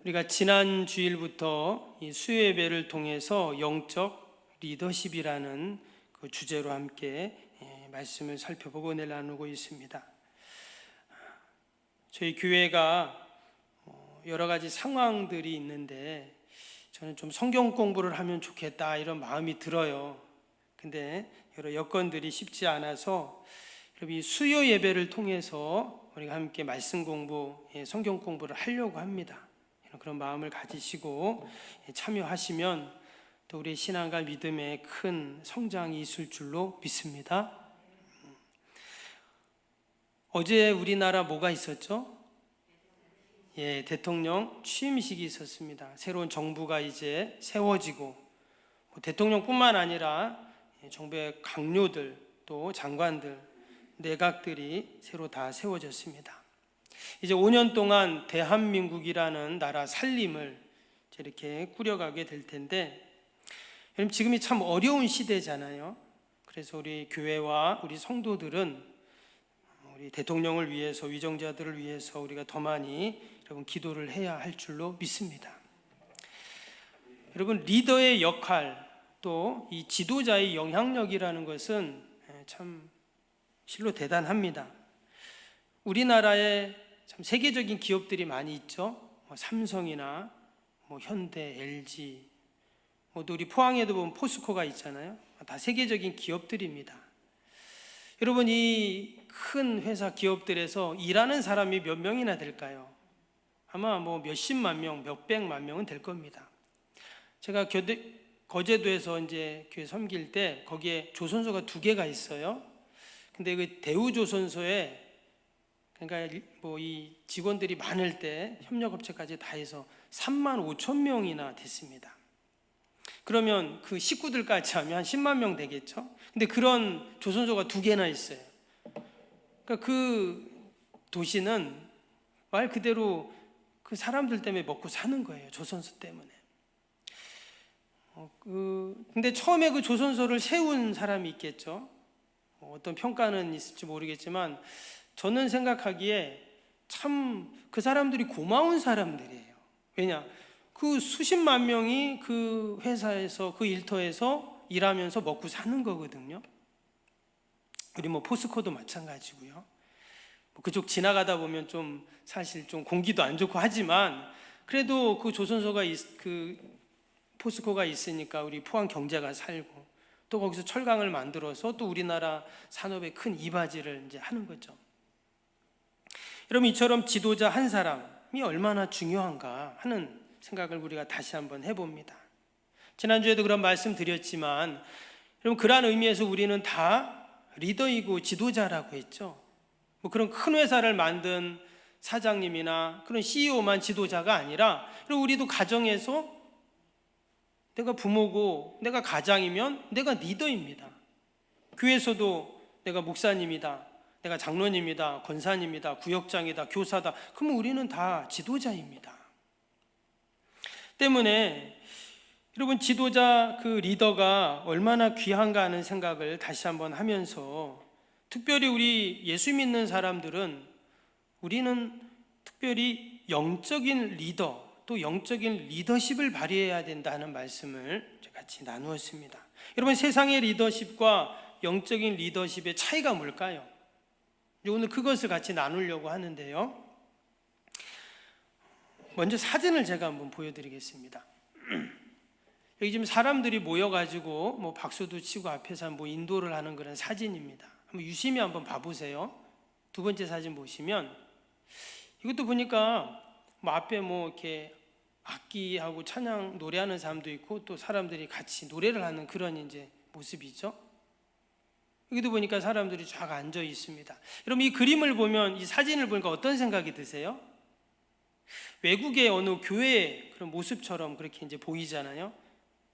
우리가 지난 주일부터 이 수요 예배를 통해서 영적 리더십이라는 그 주제로 함께 말씀을 살펴보고 은혜를 나누고 있습니다. 저희 교회가 여러 가지 상황들이 있는데 저는 좀 성경 공부를 하면 좋겠다 이런 마음이 들어요. 근데 여러 여건들이 쉽지 않아서 이 수요 예배를 통해서 우리가 함께 말씀 공부, 성경 공부를 하려고 합니다. 그런 마음을 가지시고 참여하시면 또 우리 신앙과 믿음의 큰 성장이 있을 줄로 믿습니다. 어제 우리나라 뭐가 있었죠? 대통령 취임식이 있었습니다. 새로운 정부가 이제 세워지고 대통령뿐만 아니라 정부의 강요들 또 장관들 내각들이 새로 다 세워졌습니다. 이제 5년 동안 대한민국이라는 나라 살림을 이렇게 꾸려가게 될 텐데, 여러분 지금이 참 어려운 시대잖아요. 그래서 우리 교회와 우리 성도들은 우리 대통령을 위해서, 위정자들을 위해서 우리가 더 많이 여러분 기도를 해야 할 줄로 믿습니다. 여러분 리더의 역할 또 이 지도자의 영향력이라는 것은 참 실로 대단합니다. 우리나라에 참 세계적인 기업들이 많이 있죠. 삼성이나 현대, LG, 또 우리 포항에도 보면 포스코가 있잖아요. 다 세계적인 기업들입니다. 여러분 이 큰 회사 기업들에서 일하는 사람이 몇 명이나 될까요? 아마 몇십만 명, 몇백만 명은 될 겁니다. 제가 거제도에서 이제 교회 섬길 때 거기에 조선소가 2개가 있어요. 근데 그 대우조선소에 그러니까 이 직원들이 많을 때 협력업체까지 다 해서 3만 5천 명이나 됐습니다. 그러면 그 식구들까지 하면 한 10만 명 되겠죠. 근데 그런 조선소가 2개나 있어요. 그러니까 그 도시는 말 그대로 그 사람들 때문에 먹고 사는 거예요. 조선소 때문에. 근데 처음에 그 조선소를 세운 사람이 있겠죠. 어떤 평가는 있을지 모르겠지만 저는 생각하기에 참 그 사람들이 고마운 사람들이에요. 왜냐? 그 수십만 명이 그 회사에서 그 일터에서 일하면서 먹고 사는 거거든요. 우리 포스코도 마찬가지고요. 그쪽 지나가다 보면 좀 사실 좀 공기도 안 좋고 하지만 그래도 그 조선소가 그 포스코가 있으니까 우리 포항 경제가 살고 또 거기서 철강을 만들어서 또 우리나라 산업에 큰 이바지를 이제 하는 거죠. 여러분 이처럼 지도자 한 사람이 얼마나 중요한가 하는 생각을 우리가 다시 한번 해봅니다. 지난주에도 그런 말씀 드렸지만 여러분 그러한 의미에서 우리는 다 리더이고 지도자라고 했죠. 그런 큰 회사를 만든 사장님이나 그런 CEO만 지도자가 아니라 우리도 가정에서 내가 부모고 내가 가장이면 내가 리더입니다. 교회에서도 내가 목사님이다, 내가 장로님이다, 권사님이다, 구역장이다, 교사다. 그러면 우리는 다 지도자입니다. 때문에 여러분 지도자 그 리더가 얼마나 귀한가 하는 생각을 다시 한번 하면서 특별히 우리 예수 믿는 사람들은 우리는 특별히 영적인 리더 또 영적인 리더십을 발휘해야 된다는 말씀을 같이 나누었습니다. 여러분 세상의 리더십과 영적인 리더십의 차이가 뭘까요? 오늘 그것을 같이 나누려고 하는데요. 먼저 사진을 제가 한번 보여드리겠습니다. 여기 지금 사람들이 모여가지고 박수도 치고 앞에서 인도를 하는 그런 사진입니다. 한번 유심히 한번 봐보세요. 2번째 사진 보시면 이것도 보니까 앞에 이렇게 악기하고 찬양 노래하는 사람도 있고 또 사람들이 같이 노래를 하는 그런 이제 모습이죠. 여기도 보니까 사람들이 쫙 앉아 있습니다. 여러분 이 그림을 보면 이 사진을 보니까 어떤 생각이 드세요? 외국의 어느 교회의 그런 모습처럼 그렇게 이제 보이잖아요.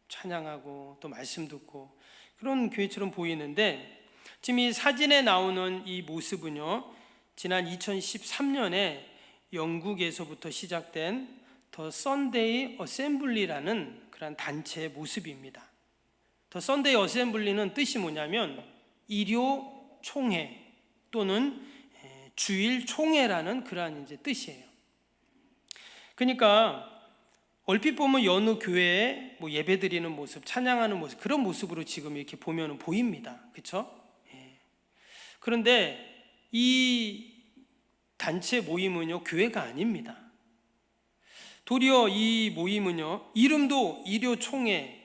찬양하고 또 말씀 듣고 그런 교회처럼 보이는데 지금 이 사진에 나오는 이 모습은요, 지난 2013년에 영국에서부터 시작된 더 선데이 어셈블리라는 그런 단체의 모습입니다. 더 선데이 어셈블리는 뜻이 뭐냐면 일요 총회 또는 주일 총회라는 그러한 이제 뜻이에요. 그러니까 얼핏 보면 여느 교회에 뭐 예배드리는 모습, 찬양하는 모습, 그런 모습으로 지금 이렇게 보면 보입니다. 그렇죠? 그런데 이 단체 모임은요, 교회가 아닙니다. 도리어 이 모임은요, 이름도 일요총회,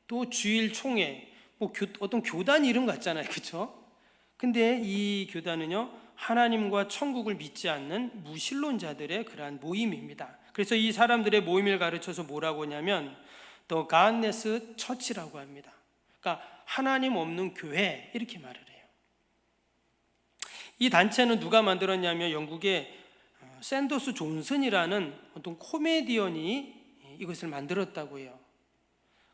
또 주일총회, 뭐 어떤 교단 이름 같잖아요. 그렇죠? 근데 이 교단은요, 하나님과 천국을 믿지 않는 무신론자들의 그러한 모임입니다. 그래서 이 사람들의 모임을 가르쳐서 뭐라고 하냐면 The Godless Church라고 합니다. 그러니까 하나님 없는 교회, 이렇게 말을 해요. 이 단체는 누가 만들었냐면 영국의 샌더스 존슨이라는 어떤 코미디언이 이것을 만들었다고 해요.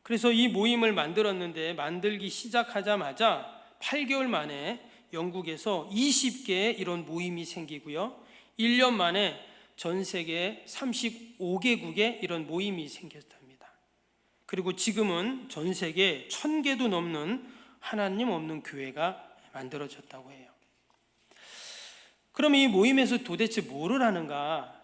그래서 이 모임을 만들었는데 만들기 시작하자마자 8개월 만에 영국에서 20개의 이런 모임이 생기고요, 1년 만에 전 세계 35개국에 이런 모임이 생겼답니다. 그리고 지금은 전 세계 1000개도 넘는 하나님 없는 교회가 만들어졌다고 해요. 그럼 이 모임에서 도대체 뭐를 하는가?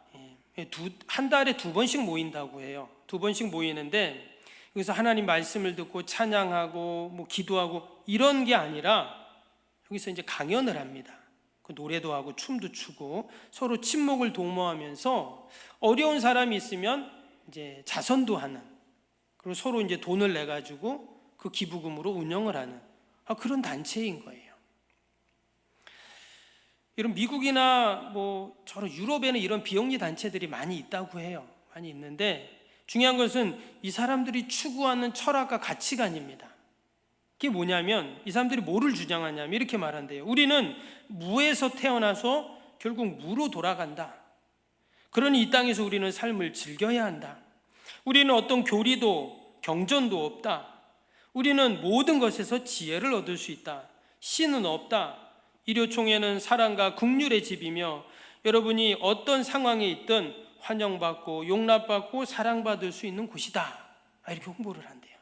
한 달에 2번씩 모인다고 해요. 2번씩 모이는데 여기서 하나님 말씀을 듣고 찬양하고 뭐 기도하고 이런 게 아니라 여기서 이제 강연을 합니다. 노래도 하고 춤도 추고 서로 친목을 도모하면서 어려운 사람이 있으면 이제 자선도 하는, 그리고 서로 이제 돈을 내 가지고 그 기부금으로 운영을 하는 그런 단체인 거예요. 이런 미국이나 뭐 저런 유럽에는 이런 비영리 단체들이 많이 있다고 해요. 많이 있는데 중요한 것은 이 사람들이 추구하는 철학과 가치관입니다. 그게 뭐냐면 이 사람들이 뭐를 주장하냐면 이렇게 말한대요. 우리는 무에서 태어나서 결국 무로 돌아간다. 그러니 이 땅에서 우리는 삶을 즐겨야 한다. 우리는 어떤 교리도 경전도 없다. 우리는 모든 것에서 지혜를 얻을 수 있다. 신은 없다. 일요총회는 사랑과 긍휼의 집이며 여러분이 어떤 상황에 있든 환영받고 용납받고 사랑받을 수 있는 곳이다. 이렇게 홍보를 한대요.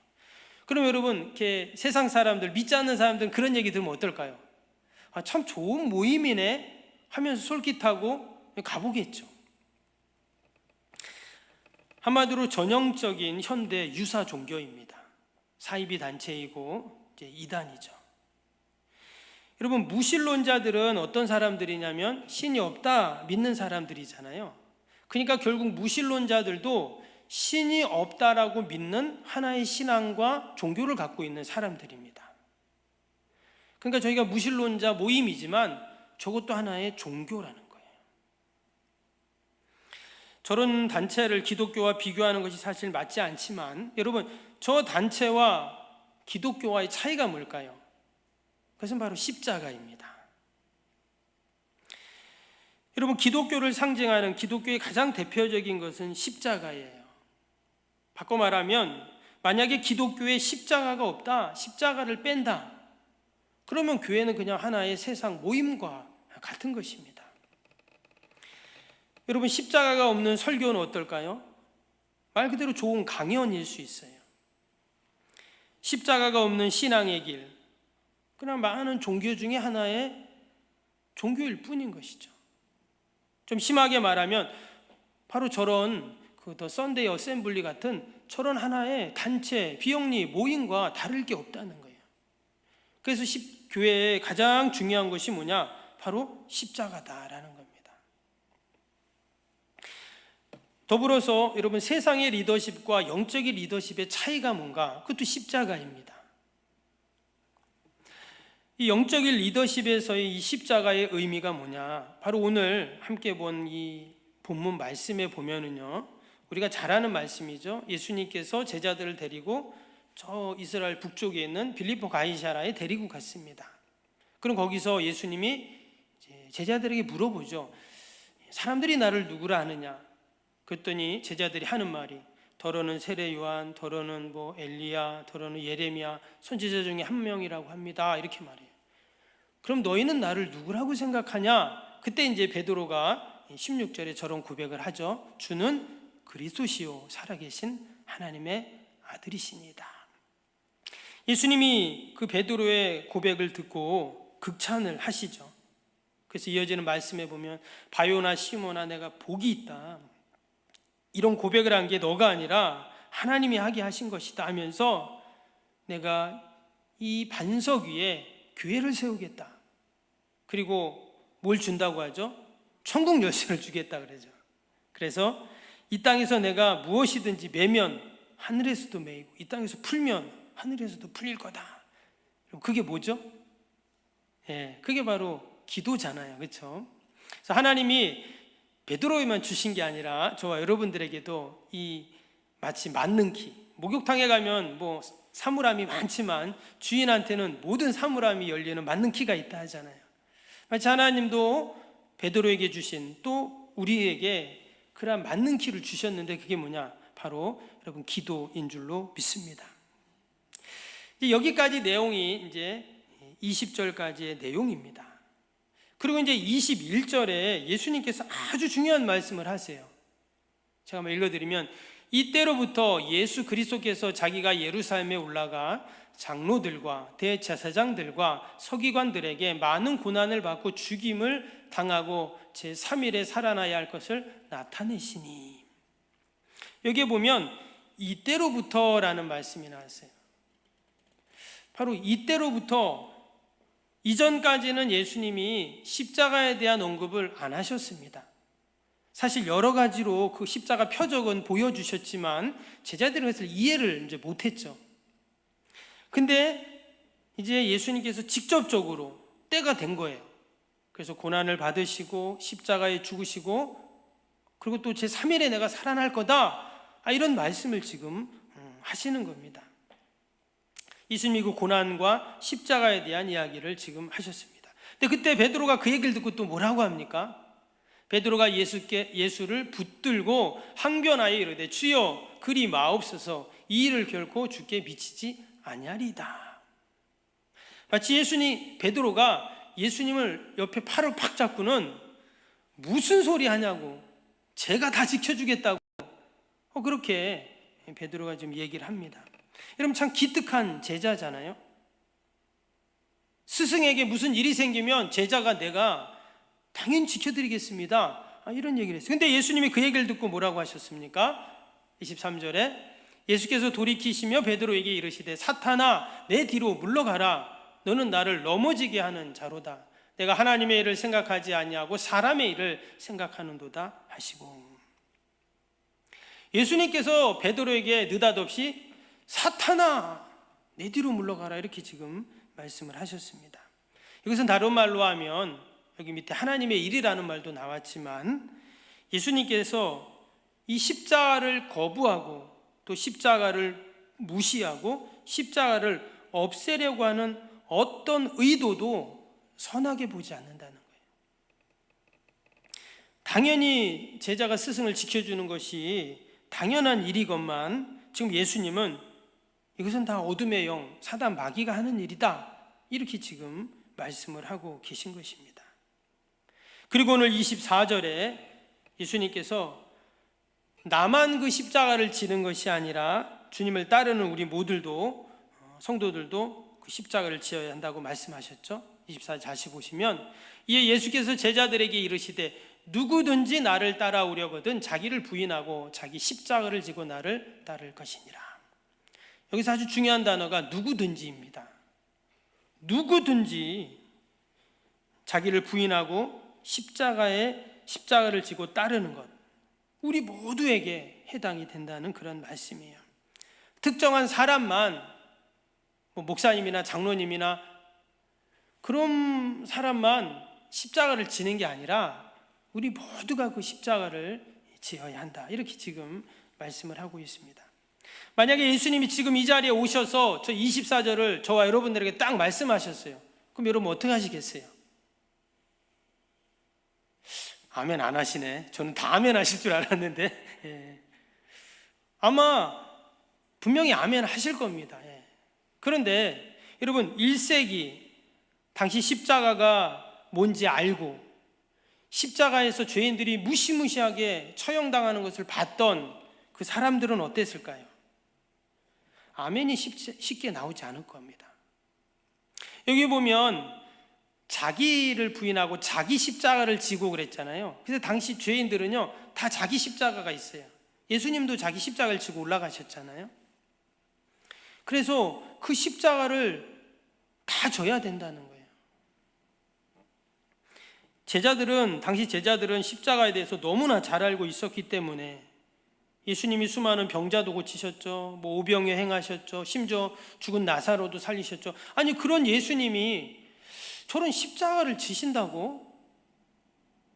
그럼 여러분, 이렇게 세상 사람들, 믿지 않는 사람들은 그런 얘기 들으면 어떨까요? 참 좋은 모임이네 하면서 솔깃하고 가보겠죠. 한마디로 전형적인 현대 유사 종교입니다. 사이비 단체이고 이제 이단이죠. 여러분, 무신론자들은 어떤 사람들이냐면 신이 없다 믿는 사람들이잖아요. 그러니까 결국 무신론자들도 신이 없다라고 믿는 하나의 신앙과 종교를 갖고 있는 사람들입니다. 그러니까 저희가 무신론자 모임이지만 저것도 하나의 종교라는 거예요. 저런 단체를 기독교와 비교하는 것이 사실 맞지 않지만 여러분, 저 단체와 기독교와의 차이가 뭘까요? 그것은 바로 십자가입니다. 여러분, 기독교를 상징하는 기독교의 가장 대표적인 것은 십자가예요. 바꿔 말하면 만약에 기독교에 십자가가 없다, 십자가를 뺀다, 그러면 교회는 그냥 하나의 세상 모임과 같은 것입니다. 여러분, 십자가가 없는 설교는 어떨까요? 말 그대로 좋은 강연일 수 있어요. 십자가가 없는 신앙의 길, 그냥 많은 종교 중에 하나의 종교일 뿐인 것이죠. 좀 심하게 말하면 바로 저런 더 썬데이 어셈블리 같은 저런 하나의 단체, 비영리 모임과 다를 게 없다는 거예요. 그래서 교회의 가장 중요한 것이 뭐냐? 바로 십자가다라는 겁니다. 더불어서 여러분, 세상의 리더십과 영적인 리더십의 차이가 뭔가? 그것도 십자가입니다. 이 영적인 리더십에서의 이 십자가의 의미가 뭐냐? 바로 오늘 함께 본 이 본문 말씀에 보면은요, 우리가 잘 아는 말씀이죠. 예수님께서 제자들을 데리고 저 이스라엘 북쪽에 있는 빌립보 가이사라에 데리고 갔습니다. 그럼 거기서 예수님이 제자들에게 물어보죠. 사람들이 나를 누구라 하느냐? 그랬더니 제자들이 하는 말이 더러는 세례 요한, 더러는 뭐 엘리야, 더러는 예레미야, 선지자 중에 한 명이라고 합니다. 이렇게 말해요. 그럼 너희는 나를 누구라고 생각하냐? 그때 이제 베드로가 16절에 저런 고백을 하죠. 주는 그리스도시요 살아계신 하나님의 아들이십니다. 예수님이 그 베드로의 고백을 듣고 극찬을 하시죠. 그래서 이어지는 말씀에 보면 바요나 시몬아, 내가 복이 있다. 이런 고백을 한 게 너가 아니라 하나님이 하게 하신 것이다 하면서 내가 이 반석 위에 교회를 세우겠다. 그리고 뭘 준다고 하죠? 천국 열쇠를 주겠다 그러죠. 그래서 이 땅에서 내가 무엇이든지 매면 하늘에서도 매이고 이 땅에서 풀면 하늘에서도 풀릴 거다. 그게 뭐죠? 그게 바로 기도잖아요. 그렇죠? 그래서 하나님이 베드로에만 주신 게 아니라 저와 여러분들에게도 이 마치 맞는 키, 목욕탕에 가면 뭐 사물함이 많지만 주인한테는 모든 사물함이 열리는 맞는 키가 있다 하잖아요. 마치 하나님도 베드로에게 주신 또 우리에게 그런 맞는 키를 주셨는데 그게 뭐냐? 바로 여러분 기도인 줄로 믿습니다. 여기까지 내용이 이제 20절까지의 내용입니다. 그리고 이제 21절에 예수님께서 아주 중요한 말씀을 하세요. 제가 한번 읽어드리면 이때로부터 예수 그리스도께서 자기가 예루살렘에 올라가 장로들과 대제사장들과 서기관들에게 많은 고난을 받고 죽임을 당하고 제3일에 살아나야 할 것을 나타내시니, 여기에 보면 이때로부터라는 말씀이 나왔어요. 바로 이때로부터, 이전까지는 예수님이 십자가에 대한 언급을 안 하셨습니다. 사실 여러 가지로 그 십자가 표적은 보여주셨지만 제자들은 그것을 이해를 이제 못했죠. 근데 이제 예수님께서 직접적으로 때가 된 거예요. 그래서 고난을 받으시고 십자가에 죽으시고 그리고 또 제3일에 내가 살아날 거다, 이런 말씀을 지금 하시는 겁니다. 예수님이 그 고난과 십자가에 대한 이야기를 지금 하셨습니다. 근데 그때 베드로가 그 얘기를 듣고 또 뭐라고 합니까? 베드로가 예수를 붙들고 항변하여 이르되 주여 그리 마옵소서, 이 일을 결코 주께 미치지 아니하리이다. 마치 베드로가 예수님을 옆에 팔을 팍 잡고는 무슨 소리 하냐고, 제가 다 지켜주겠다고 그렇게 베드로가 지금 얘기를 합니다. 여러분 참 기특한 제자잖아요. 스승에게 무슨 일이 생기면 제자가 내가 당연히 지켜드리겠습니다, 이런 얘기를 했어요. 근데 예수님이 그 얘기를 듣고 뭐라고 하셨습니까? 23절에 예수께서 돌이키시며 베드로에게 이르시되 사탄아 내 뒤로 물러가라, 너는 나를 넘어지게 하는 자로다. 내가 하나님의 일을 생각하지 아니하고 사람의 일을 생각하는도다 하시고, 예수님께서 베드로에게 느닷없이 사탄아 내 뒤로 물러가라 이렇게 지금 말씀을 하셨습니다. 이것은 다른 말로 하면 여기 밑에 하나님의 일이라는 말도 나왔지만 예수님께서 이 십자가를 거부하고 또 십자가를 무시하고 십자가를 없애려고 하는 어떤 의도도 선하게 보지 않는다는 거예요. 당연히 제자가 스승을 지켜주는 것이 당연한 일이건만 지금 예수님은 이것은 다 어둠의 영, 사단 마귀가 하는 일이다, 이렇게 지금 말씀을 하고 계신 것입니다. 그리고 오늘 24절에 예수님께서 나만 그 십자가를 지는 것이 아니라 주님을 따르는 우리 모두도, 성도들도 그 십자가를 지어야 한다고 말씀하셨죠. 24절 다시 보시면 이에 예수께서 제자들에게 이르시되 누구든지 나를 따라오려거든 자기를 부인하고 자기 십자가를 지고 나를 따를 것이니라. 여기서 아주 중요한 단어가 누구든지입니다. 누구든지 자기를 부인하고 십자가를 지고 따르는 것, 우리 모두에게 해당이 된다는 그런 말씀이에요. 특정한 사람만, 목사님이나 장로님이나 그런 사람만 십자가를 지는 게 아니라 우리 모두가 그 십자가를 지어야 한다, 이렇게 지금 말씀을 하고 있습니다. 만약에 예수님이 지금 이 자리에 오셔서 저 24절을 저와 여러분들에게 딱 말씀하셨어요. 그럼 여러분 어떻게 하시겠어요? 아멘 안 하시네. 저는 다 아멘 하실 줄 알았는데 아마 분명히 아멘 하실 겁니다. 그런데 여러분 1세기 당시 십자가가 뭔지 알고 십자가에서 죄인들이 무시무시하게 처형당하는 것을 봤던 그 사람들은 어땠을까요? 아멘이 쉽게 나오지 않을 겁니다. 여기 보면 자기를 부인하고 자기 십자가를 지고 그랬잖아요. 그래서 당시 죄인들은요 다 자기 십자가가 있어요. 예수님도 자기 십자가를 지고 올라가셨잖아요. 그래서 그 십자가를 다 져야 된다는 거예요. 당시 제자들은 십자가에 대해서 너무나 잘 알고 있었기 때문에 예수님이 수많은 병자도 고치셨죠. 오병이어 행하셨죠. 심지어 죽은 나사로도 살리셨죠. 아니, 그런 예수님이 저런 십자가를 지신다고?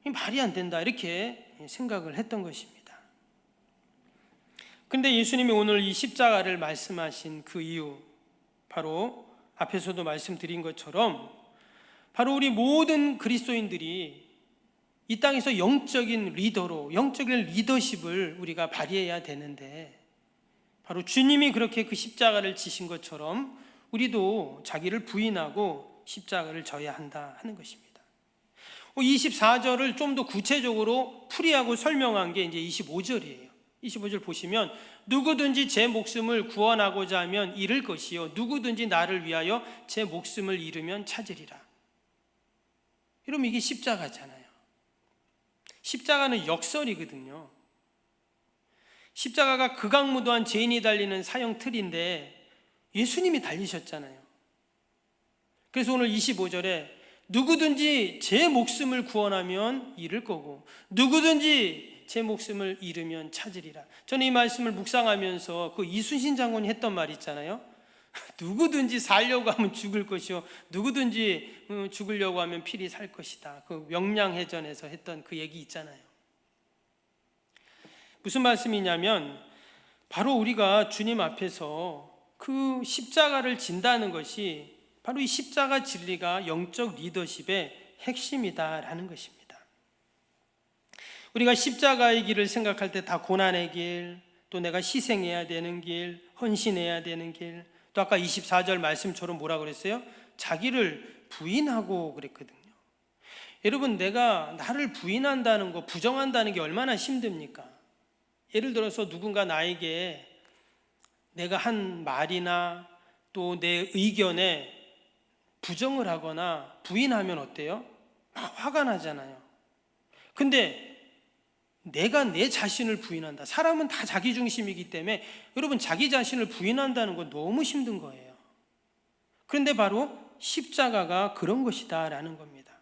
말이 안 된다, 이렇게 생각을 했던 것입니다. 근데 예수님이 오늘 이 십자가를 말씀하신 그 이유, 바로 앞에서도 말씀드린 것처럼 바로 우리 모든 그리스도인들이 이 땅에서 영적인 리더로, 영적인 리더십을 우리가 발휘해야 되는데, 바로 주님이 그렇게 그 십자가를 지신 것처럼 우리도 자기를 부인하고 십자가를 져야 한다 하는 것입니다. 24절을 좀 더 구체적으로 풀이하고 설명한 게 이제 25절이에요. 25절 보시면 누구든지 제 목숨을 구원하고자 하면 잃을 것이요 누구든지 나를 위하여 제 목숨을 잃으면 찾으리라. 여러분, 이게 십자가잖아요. 십자가는 역설이거든요. 십자가가 극악무도한 죄인이 달리는 사형 틀인데 예수님이 달리셨잖아요. 그래서 오늘 25절에 누구든지 제 목숨을 구원하면 잃을 거고 누구든지 제 목숨을 잃으면 찾으리라. 저는 이 말씀을 묵상하면서 그 이순신 장군이 했던 말 있잖아요. 누구든지 살려고 하면 죽을 것이요 누구든지 죽으려고 하면 필히 살 것이다. 그 명량해전에서 했던 그 얘기 있잖아요. 무슨 말씀이냐면 바로 우리가 주님 앞에서 그 십자가를 진다는 것이 바로 이 십자가 진리가 영적 리더십의 핵심이다라는 것입니다. 우리가 십자가의 길을 생각할 때 다 고난의 길, 또 내가 희생해야 되는 길, 헌신해야 되는 길, 또 아까 24절 말씀처럼 뭐라 그랬어요? 자기를 부인하고 그랬거든요. 여러분, 내가 나를 부인한다는 거, 부정한다는 게 얼마나 힘듭니까? 예를 들어서 누군가 나에게 내가 한 말이나 또 내 의견에 부정을 하거나 부인하면 어때요? 화가 나잖아요. 근데 내가 내 자신을 부인한다. 사람은 다 자기 중심이기 때문에 여러분, 자기 자신을 부인한다는 건 너무 힘든 거예요. 그런데 바로 십자가가 그런 것이다 라는 겁니다.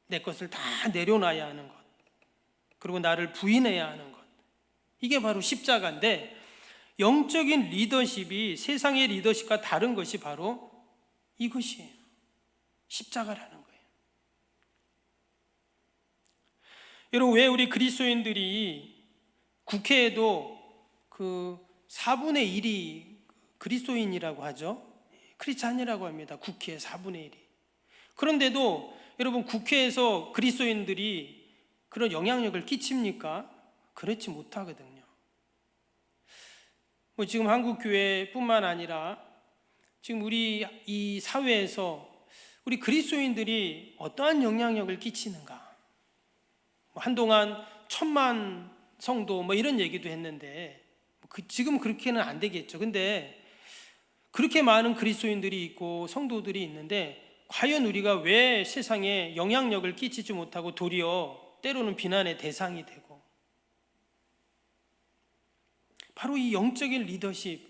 내 것을 다 내려놔야 하는 것, 그리고 나를 부인해야 하는 것, 이게 바로 십자가인데, 영적인 리더십이 세상의 리더십과 다른 것이 바로 이것이에요. 십자가라는 거예요. 여러분, 왜 우리 그리스도인들이 국회에도 그 4분의 1이 그리스도인이라고 하죠? 크리스찬이라고 합니다. 국회의 4분의 1이. 그런데도 여러분, 국회에서 그리스도인들이 그런 영향력을 끼칩니까? 그렇지 못하거든요. 지금 한국교회뿐만 아니라 지금 우리 이 사회에서 우리 그리스도인들이 어떠한 영향력을 끼치는가? 한동안 1000만 성도 이런 얘기도 했는데 지금 그렇게는 안 되겠죠. 근데 그렇게 많은 그리스도인들이 있고 성도들이 있는데 과연 우리가 왜 세상에 영향력을 끼치지 못하고 도리어 때로는 비난의 대상이 되고, 바로 이 영적인 리더십,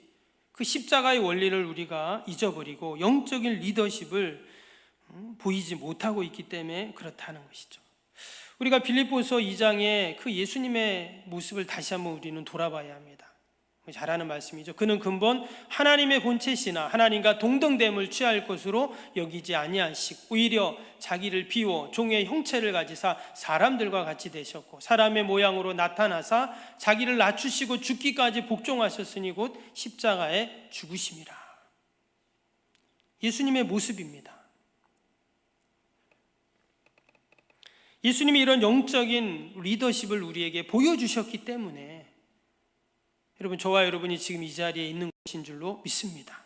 그 십자가의 원리를 우리가 잊어버리고 영적인 리더십을 보이지 못하고 있기 때문에 그렇다는 것이죠. 우리가 빌립보서 2장의 그 예수님의 모습을 다시 한번 우리는 돌아봐야 합니다. 잘하는 말씀이죠. 그는 근본 하나님의 본체시나 하나님과 동등됨을 취할 것으로 여기지 아니하시고 오히려 자기를 비워 종의 형체를 가지사 사람들과 같이 되셨고 사람의 모양으로 나타나사 자기를 낮추시고 죽기까지 복종하셨으니 곧 십자가에 죽으심이라. 예수님의 모습입니다. 예수님이 이런 영적인 리더십을 우리에게 보여주셨기 때문에 여러분, 저와 여러분이 지금 이 자리에 있는 것인 줄로 믿습니다.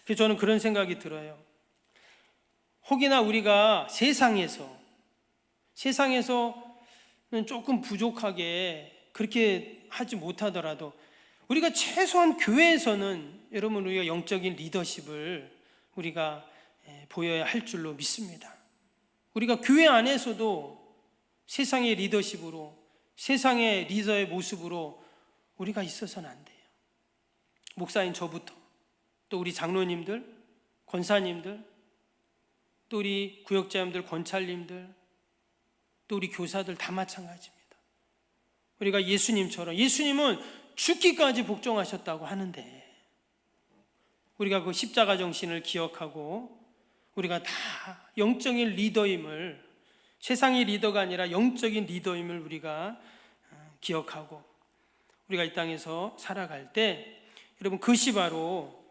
그래서 저는 그런 생각이 들어요. 혹이나 우리가 세상에서는 조금 부족하게 그렇게 하지 못하더라도 우리가 최소한 교회에서는 여러분, 우리가 영적인 리더십을 우리가 보여야 할 줄로 믿습니다. 우리가 교회 안에서도 세상의 리더십으로 세상의 리더의 모습으로 우리가 있어서는 안 돼요. 목사인 저부터, 또 우리 장로님들, 권사님들, 또 우리 구역장님들, 권찰님들, 또 우리 교사들 다 마찬가지입니다. 우리가 예수님은 죽기까지 복종하셨다고 하는데, 우리가 그 십자가 정신을 기억하고 우리가 다 영적인 리더임을, 세상의 리더가 아니라 영적인 리더임을 우리가 기억하고 우리가 이 땅에서 살아갈 때, 여러분, 그것이 바로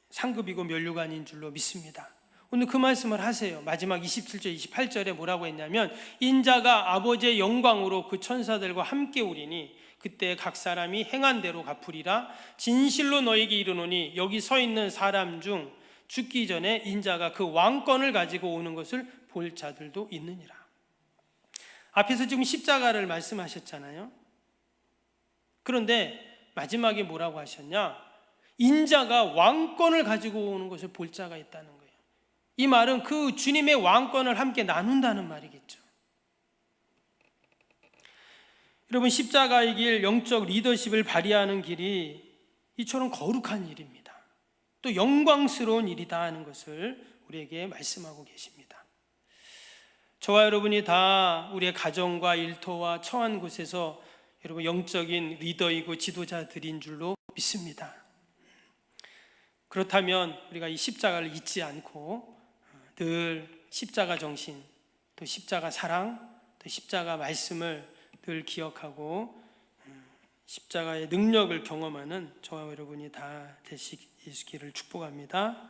상급이고 면류관인 줄로 믿습니다. 오늘 그 말씀을 하세요. 마지막 27절 28절에 뭐라고 했냐면, 인자가 아버지의 영광으로 그 천사들과 함께 오리니 그때 각 사람이 행한 대로 갚으리라. 진실로 너에게 이르노니 여기 서 있는 사람 중 죽기 전에 인자가 그 왕권을 가지고 오는 것을 볼 자들도 있느니라. 앞에서 지금 십자가를 말씀하셨잖아요. 그런데 마지막에 뭐라고 하셨냐? 인자가 왕권을 가지고 오는 것을 볼 자가 있다는 거예요. 이 말은 그 주님의 왕권을 함께 나눈다는 말이겠죠. 여러분, 십자가의 길, 영적 리더십을 발휘하는 길이 이처럼 거룩한 일입니다. 또 영광스러운 일이다 하는 것을 우리에게 말씀하고 계십니다. 저와 여러분이 다 우리의 가정과 일터와 처한 곳에서 여러분 영적인 리더이고 지도자들인 줄로 믿습니다. 그렇다면 우리가 이 십자가를 잊지 않고 늘 십자가 정신, 또 십자가 사랑, 또 십자가 말씀을 늘 기억하고 십자가의 능력을 경험하는 저와 여러분이 다 되시기를 축복합니다.